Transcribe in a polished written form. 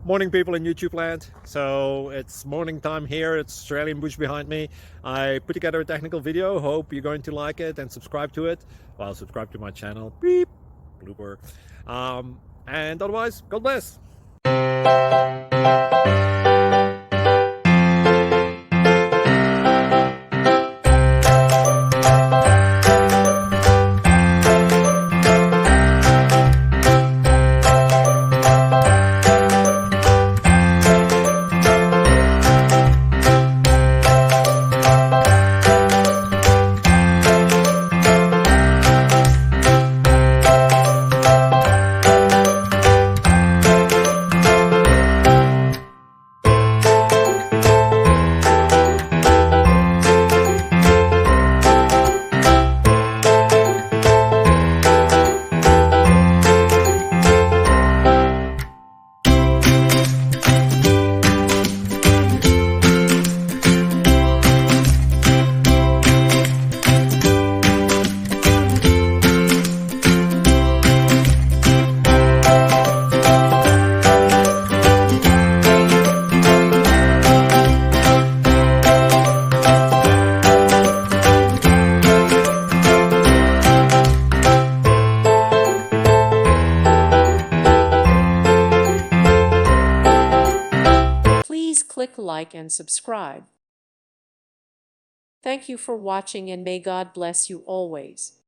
Morning, people in YouTube land. So it's morning time here. It's Australian bush behind me. I put together a technical video. Hope you're going to like it and subscribe to it. Well, subscribe to my channel. Beep. Blooper. And otherwise, God bless. Please click like and subscribe. Thank you for watching and may God bless you always.